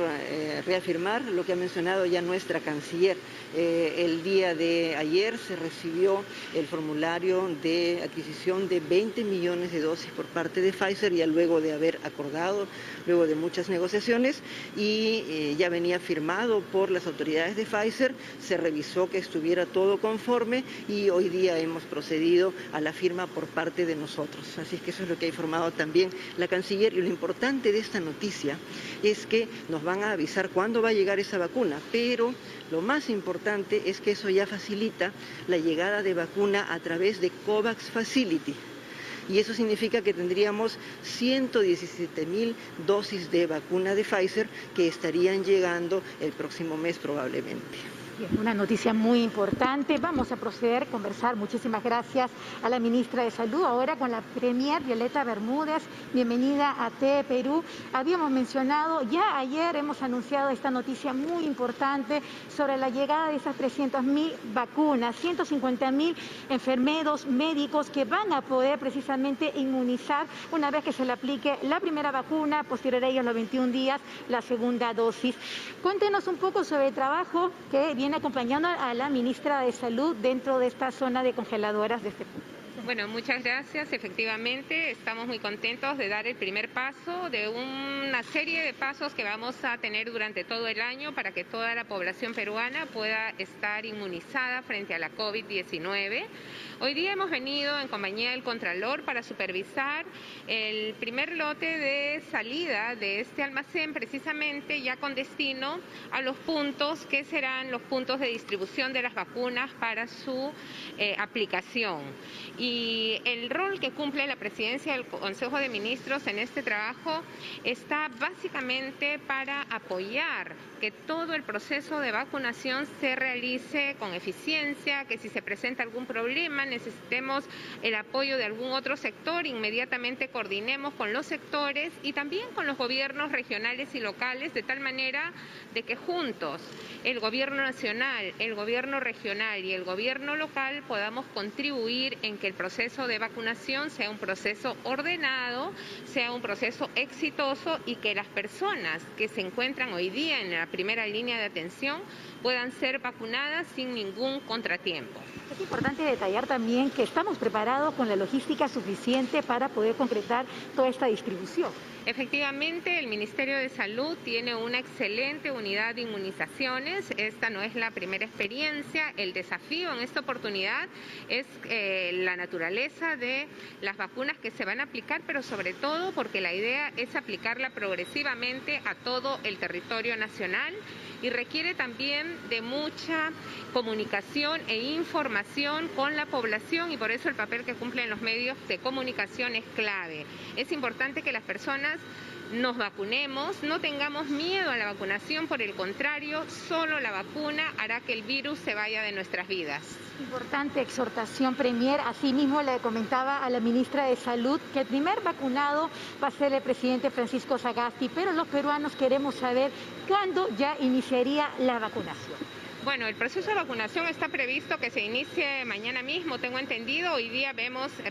reafirmar lo que ha mencionado ya nuestra canciller. El día de ayer se recibió el formulario de adquisición de 20 millones de dosis por parte de Pfizer, ya luego de haber acordado, luego de muchas negociaciones, y ya venía firmado por las autoridades de Pfizer, se revisó que estuviera todo conforme y hoy día hemos procedido a la firma por parte de nosotros. Así es que eso es lo que ha informado también la canciller, y lo importante de esta noticia es que nos van a avisar cuándo va a llegar esa vacuna, pero lo más importante es que eso ya facilita la llegada de vacuna a través de COVAX Facility. Y eso significa que tendríamos 117.000 dosis de vacuna de Pfizer que estarían llegando el próximo mes probablemente. Bien, una noticia muy importante. Vamos a proceder a conversar. Muchísimas gracias a la ministra de Salud. Ahora con la premier Violeta Bermúdez. Bienvenida a TE Perú. Habíamos mencionado, ya ayer hemos anunciado esta noticia muy importante sobre la llegada de esas 300.000 vacunas, 150.000 enfermeros, médicos que van a poder precisamente inmunizar una vez que se le aplique la primera vacuna, posterior a ellos los 21 días, la segunda dosis. Cuéntenos un poco sobre el trabajo que viene acompañando a la ministra de Salud dentro de esta zona de congeladoras de este punto. Bueno, muchas gracias. Efectivamente, estamos muy contentos de dar el primer paso de una serie de pasos que vamos a tener durante todo el año para que toda la población peruana pueda estar inmunizada frente a la COVID-19. Hoy día hemos venido en compañía del Contralor para supervisar el primer lote de salida de este almacén, precisamente ya con destino a los puntos que serán los puntos de distribución de las vacunas para su aplicación. Y el rol que cumple la presidencia del Consejo de Ministros en este trabajo está básicamente para apoyar que todo el proceso de vacunación se realice con eficiencia, que si se presenta algún problema, necesitemos el apoyo de algún otro sector, inmediatamente coordinemos con los sectores y también con los gobiernos regionales y locales, de tal manera de que juntos, el gobierno nacional, el gobierno regional y el gobierno local podamos contribuir en que el proceso de vacunación sea un proceso ordenado, sea un proceso exitoso y que las personas que se encuentran hoy día en la primera línea de atención puedan ser vacunadas sin ningún contratiempo. Es importante detallar también que estamos preparados con la logística suficiente para poder concretar toda esta distribución. Efectivamente, el Ministerio de Salud tiene una excelente unidad de inmunizaciones. Esta no es la primera experiencia. El desafío en esta oportunidad es la naturaleza de las vacunas que se van a aplicar, pero sobre todo porque la idea es aplicarla progresivamente a todo el territorio nacional y requiere también de mucha comunicación e información con la población, y por eso el papel que cumplen los medios de comunicación es clave. Es importante que las personas nos vacunemos, no tengamos miedo a la vacunación, por el contrario, solo la vacuna hará que el virus se vaya de nuestras vidas. Importante exhortación, Premier. Asimismo, le comentaba a la ministra de Salud que el primer vacunado va a ser el presidente Francisco Sagasti, pero los peruanos queremos saber cuándo ya iniciaría la vacunación. Bueno, el proceso de vacunación está previsto que se inicie mañana mismo, tengo entendido. Hoy día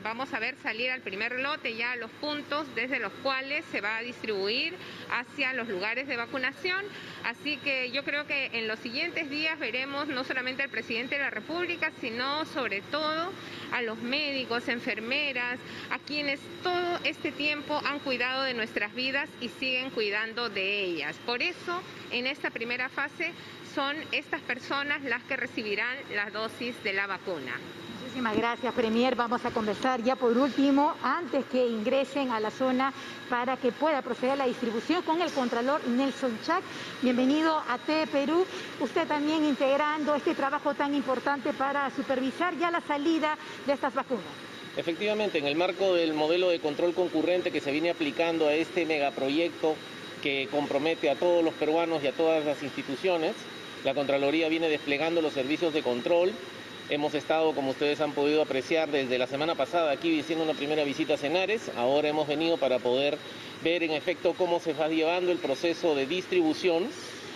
vamos a ver salir al primer lote ya los puntos desde los cuales se va a distribuir hacia los lugares de vacunación. Así que yo creo que en los siguientes días veremos no solamente al presidente de la República, sino sobre todo a los médicos, enfermeras, a quienes todo este tiempo han cuidado de nuestras vidas y siguen cuidando de ellas. Por eso, en esta primera fase, son estas personas las que recibirán la dosis de la vacuna. Muchísimas gracias, Premier. Vamos a conversar ya por último, antes que ingresen a la zona para que pueda proceder a la distribución, con el Contralor Nelson Chac. Bienvenido a TV Perú. Usted también integrando este trabajo tan importante para supervisar ya la salida de estas vacunas. Efectivamente, en el marco del modelo de control concurrente que se viene aplicando a este megaproyecto que compromete a todos los peruanos y a todas las instituciones, la Contraloría viene desplegando los servicios de control. Hemos estado, como ustedes han podido apreciar, desde la semana pasada aquí haciendo una primera visita a Cenares. Ahora hemos venido para poder ver en efecto cómo se va llevando el proceso de distribución.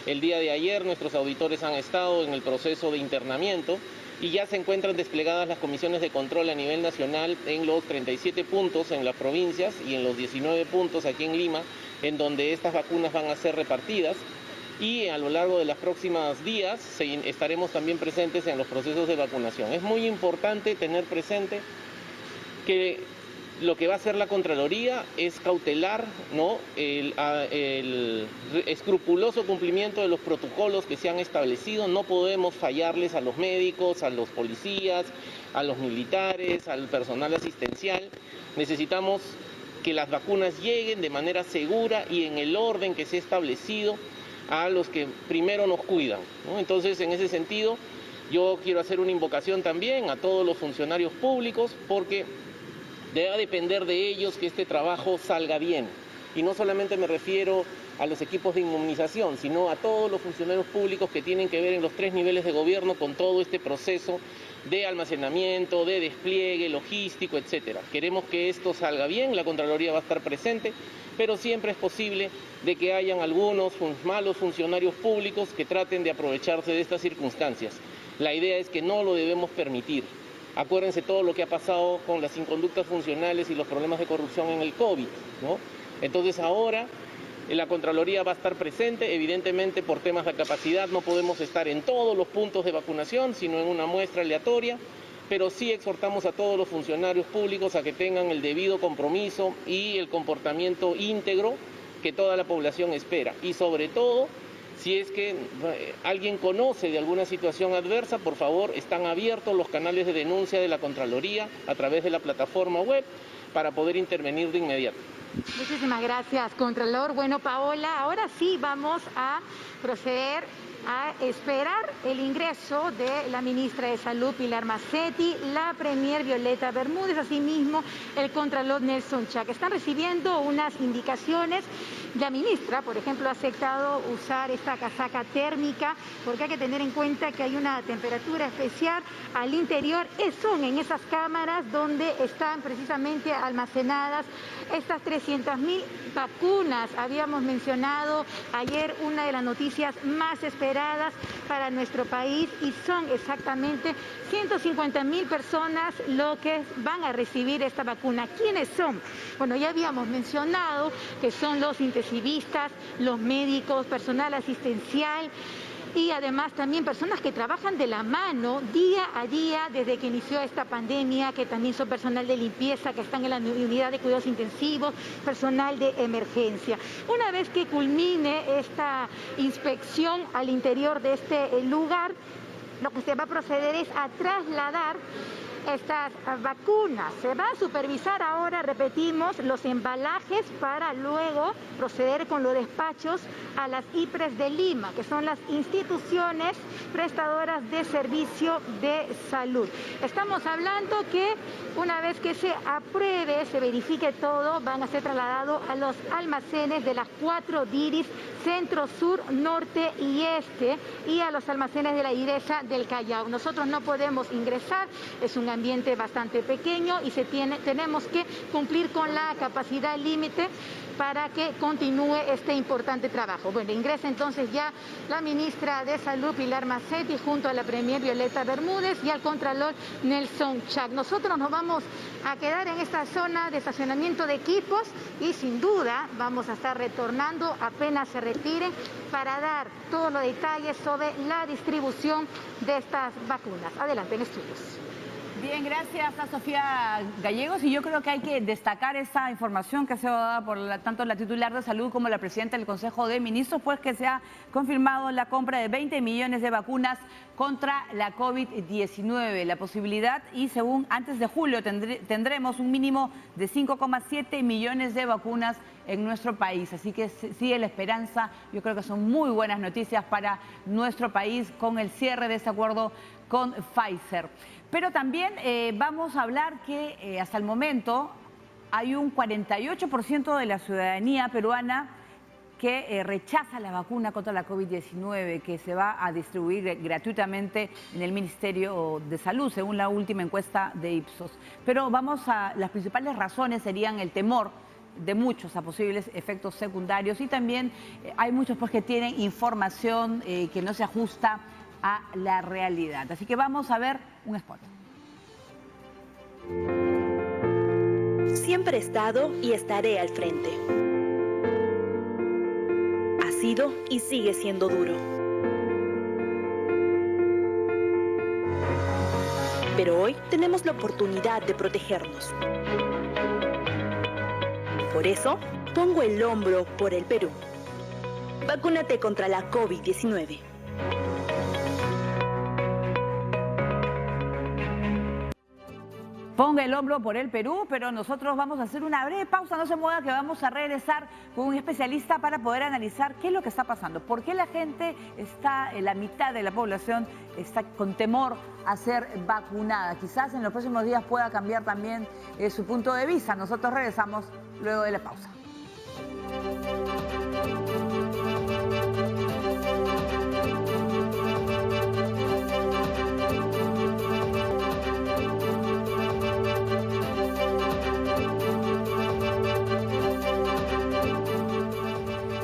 El día de ayer nuestros auditores han estado en el proceso de internamiento y ya se encuentran desplegadas las comisiones de control a nivel nacional en los 37 puntos en las provincias y en los 19 puntos aquí en Lima, en donde estas vacunas van a ser repartidas. Y a lo largo de los próximos días estaremos también presentes en los procesos de vacunación. Es muy importante tener presente que lo que va a hacer la Contraloría es cautelar, ¿no?, el escrupuloso cumplimiento de los protocolos que se han establecido. No podemos fallarles a los médicos, a los policías, a los militares, al personal asistencial. Necesitamos que las vacunas lleguen de manera segura y en el orden que se ha establecido a los que primero nos cuidan, ¿no? Entonces, en ese sentido, yo quiero hacer una invocación también a todos los funcionarios públicos, porque debe depender de ellos que este trabajo salga bien. Y no solamente me refiero a los equipos de inmunización, sino a todos los funcionarios públicos que tienen que ver en los 3 niveles de gobierno con todo este proceso de almacenamiento, de despliegue logístico, etcétera. Queremos que esto salga bien, la Contraloría va a estar presente, pero siempre es posible de que hayan algunos malos funcionarios públicos que traten de aprovecharse de estas circunstancias. La idea es que no lo debemos permitir. Acuérdense todo lo que ha pasado con las inconductas funcionales y los problemas de corrupción en el COVID, ¿no? Entonces ahora la Contraloría va a estar presente. Evidentemente, por temas de capacidad no podemos estar en todos los puntos de vacunación, sino en una muestra aleatoria, pero sí exhortamos a todos los funcionarios públicos a que tengan el debido compromiso y el comportamiento íntegro que toda la población espera. Y sobre todo, si es que alguien conoce de alguna situación adversa, por favor, están abiertos los canales de denuncia de la Contraloría a través de la plataforma web para poder intervenir de inmediato. Muchísimas gracias, Contralor. Bueno, Paola, ahora sí vamos a proceder a esperar el ingreso de la ministra de Salud, Pilar Massetti, la Premier Violeta Bermúdez, asimismo el Contralor Nelson Chac. Están recibiendo unas indicaciones. La ministra, por ejemplo, ha aceptado usar esta casaca térmica porque hay que tener en cuenta que hay una temperatura especial al interior. Son en esas cámaras donde están precisamente almacenadas estas 300.000 vacunas. Habíamos mencionado ayer una de las noticias más esperadas para nuestro país y son exactamente 150.000 personas lo que van a recibir esta vacuna. ¿Quiénes son? Bueno, ya habíamos mencionado que son los intensivistas, los médicos, personal asistencial y además también personas que trabajan de la mano día a día desde que inició esta pandemia, que también son personal de limpieza, que están en la unidad de cuidados intensivos, personal de emergencia. Una vez que culmine esta inspección al interior de este lugar, lo que se va a proceder es a trasladar estas vacunas. Se va a supervisar ahora, repetimos, los embalajes para luego proceder con los despachos a las IPRES de Lima, que son las instituciones prestadoras de servicio de salud. Estamos hablando que una vez que se apruebe, se verifique todo, van a ser trasladados a los almacenes de las 4 DIRIS, Centro, Sur, Norte y Este, y a los almacenes de la IDESA del Callao. Nosotros no podemos ingresar, es un ambiente bastante pequeño y tenemos que cumplir con la capacidad límite para que continúe este importante trabajo. Bueno, ingresa entonces ya la ministra de Salud, Pilar Macetti, junto a la premier Violeta Bermúdez y al contralor Nelson Chac. Nosotros nos vamos a quedar en esta zona de estacionamiento de equipos y sin duda vamos a estar retornando apenas se retiren para dar todos los detalles sobre la distribución de estas vacunas. Adelante en estudios. Bien, gracias a Sofía Gallegos, y yo creo que hay que destacar esa información que ha sido dada por tanto la titular de Salud como la presidenta del Consejo de Ministros, pues que se ha confirmado la compra de 20 millones de vacunas contra la COVID-19. La posibilidad, y según antes de julio tendremos un mínimo de 5,7 millones de vacunas en nuestro país. Así que sigue la esperanza. Yo creo que son muy buenas noticias para nuestro país con el cierre de este acuerdo con Pfizer. Pero también vamos a hablar que hasta el momento hay un 48% de la ciudadanía peruana que rechaza la vacuna contra la COVID-19 que se va a distribuir gratuitamente en el Ministerio de Salud, según la última encuesta de Ipsos. Pero las principales razones serían el temor de muchos a posibles efectos secundarios, y también hay muchos pues que tienen información que no se ajusta a la realidad. Así que vamos a ver un spot. Siempre he estado y estaré al frente. Ha sido y sigue siendo duro. Pero hoy tenemos la oportunidad de protegernos. Por eso, pongo el hombro por el Perú. Vacúnate contra la COVID-19. Ponga el hombro por el Perú, pero nosotros vamos a hacer una breve pausa, no se mueva, que vamos a regresar con un especialista para poder analizar qué es lo que está pasando, por qué la gente la mitad de la población está con temor a ser vacunada. Quizás en los próximos días pueda cambiar también su punto de vista. Nosotros regresamos luego de la pausa.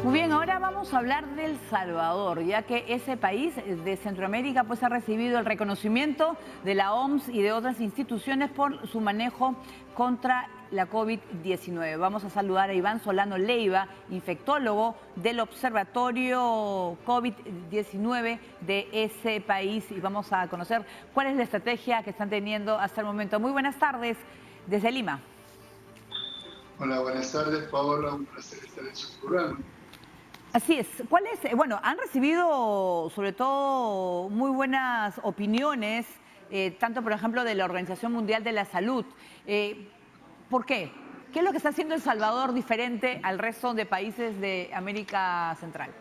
Muy bien, ahora vamos a hablar de El Salvador, ya que ese país de Centroamérica pues ha recibido el reconocimiento de la OMS y de otras instituciones por su manejo contra la COVID-19. Vamos a saludar a Iván Solano Leiva, infectólogo del Observatorio COVID-19 de ese país, y vamos a conocer cuál es la estrategia que están teniendo hasta el momento. Muy buenas tardes desde Lima. Hola, buenas tardes, Paola, un placer estar en su programa. Así es. Bueno, han recibido sobre todo muy buenas opiniones, tanto por ejemplo de la Organización Mundial de la Salud. ¿Por qué? ¿Qué es lo que está haciendo El Salvador diferente al resto de países de América Central?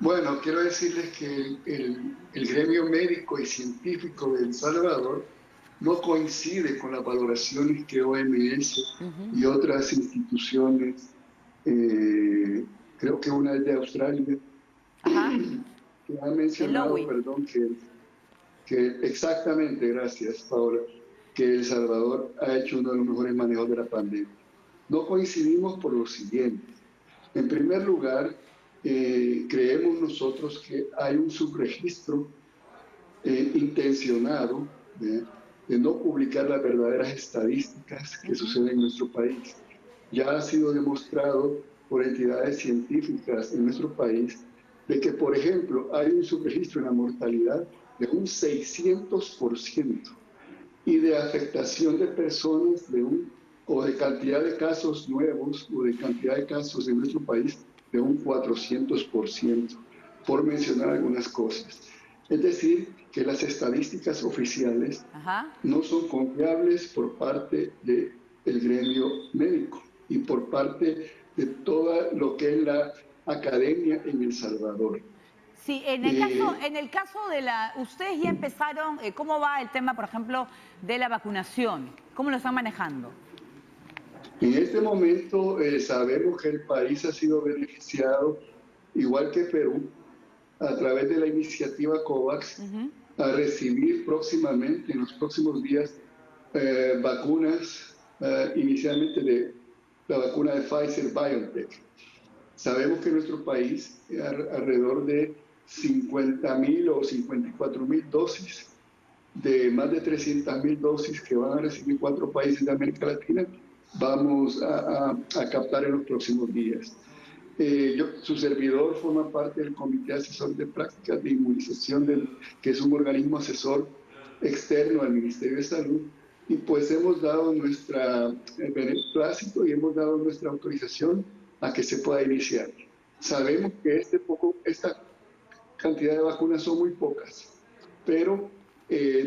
Bueno, quiero decirles que el gremio médico y científico de El Salvador no coincide con las valoraciones que OMS y otras instituciones, creo que una es de Australia, que ha mencionado, perdón, que exactamente, gracias Paola, que El Salvador ha hecho uno de los mejores manejos de la pandemia. No coincidimos por lo siguiente. En primer lugar, creemos nosotros que hay un subregistro intencionado de no publicar las verdaderas estadísticas que suceden en nuestro país. Ya ha sido demostrado por entidades científicas en nuestro país de que, por ejemplo, hay un subregistro en la mortalidad de un 600% y de afectación de personas o de cantidad de casos nuevos o de cantidad de casos en nuestro país de un 400%, por mencionar algunas cosas. Es decir, que las estadísticas oficiales no son confiables por parte del gremio médico y por parte de todo lo que es la academia en El Salvador. Sí, en el caso de ustedes ya empezaron, ¿cómo va el tema, por ejemplo, de la vacunación? ¿Cómo lo están manejando? En este momento sabemos que el país ha sido beneficiado, igual que Perú, a través de la iniciativa COVAX, a recibir próximamente, en los próximos días, vacunas, inicialmente de la vacuna de Pfizer-BioNTech. Sabemos que en nuestro país alrededor de 50.000 o 54.000 dosis de más de 300.000 dosis que van a recibir 4 países de América Latina, vamos a captar en los próximos días. Su servidor forma parte del Comité Asesor de Prácticas de Inmunización, que es un organismo asesor externo al Ministerio de Salud, y pues hemos dado nuestra beneplácito y hemos dado nuestra autorización a que se pueda iniciar. Sabemos que esta cantidad de vacunas son muy pocas, pero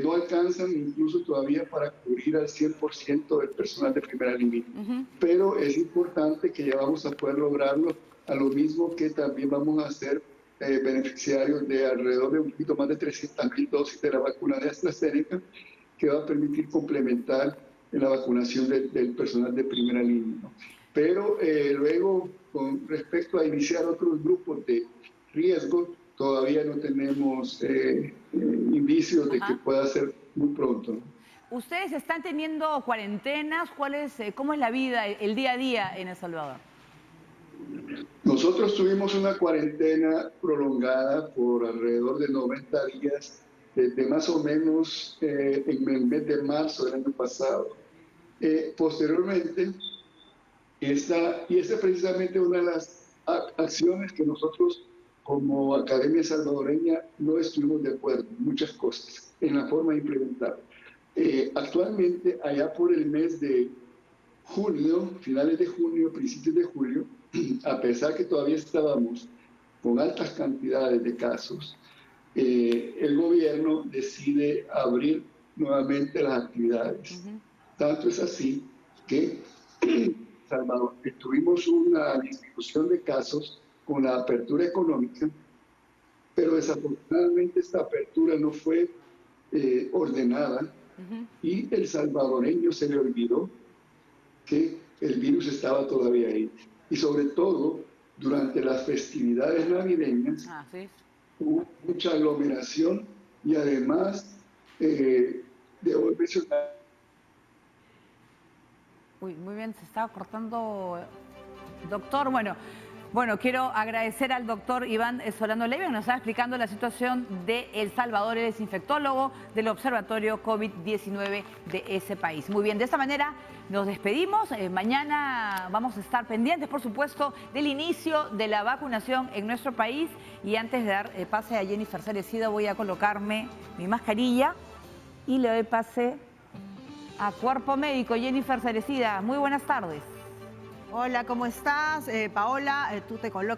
no alcanzan incluso todavía para cubrir al 100% del personal de primera línea. Pero es importante que ya vamos a poder lograrlo, a lo mismo que también vamos a ser beneficiarios de alrededor de un poquito más de 300.000 dosis de la vacuna de AstraZeneca, que va a permitir complementar la vacunación del personal de primera línea, ¿no? Pero luego, con respecto a iniciar otros grupos de riesgo, todavía no tenemos indicios de que pueda ser muy pronto, ¿no? ¿Ustedes están teniendo cuarentenas? ¿Cómo es la vida, el día a día en El Salvador? Nosotros tuvimos una cuarentena prolongada por alrededor de 90 días, desde más o menos en el mes de marzo del año pasado. Posteriormente, esta es precisamente una de las acciones que nosotros como Academia Salvadoreña no estuvimos de acuerdo en muchas cosas, en la forma de implementar. Actualmente, allá por el mes de junio, finales de junio, principios de julio, a pesar que todavía estábamos con altas cantidades de casos, el gobierno decide abrir nuevamente las actividades. Tanto es así que Salvador, tuvimos una disminución de casos con la apertura económica, pero desafortunadamente esta apertura no fue ordenada y el salvadoreño se le olvidó que el virus estaba todavía ahí. Y sobre todo, durante las festividades navideñas, hubo mucha aglomeración y además, debo mencionar... Uy, muy bien, se estaba cortando, doctor. Bueno, quiero agradecer al doctor Iván Solano Leiva, que nos está explicando la situación de El Salvador. Él es infectólogo del Observatorio COVID-19 de ese país. Muy bien, de esta manera nos despedimos. Mañana vamos a estar pendientes, por supuesto, del inicio de la vacunación en nuestro país. Y antes de dar pase a Jennifer Cerecida, voy a colocarme mi mascarilla y le doy pase a Cuerpo Médico. Jennifer Cerecida, muy buenas tardes. Hola, ¿cómo estás? Paola, tú te colocas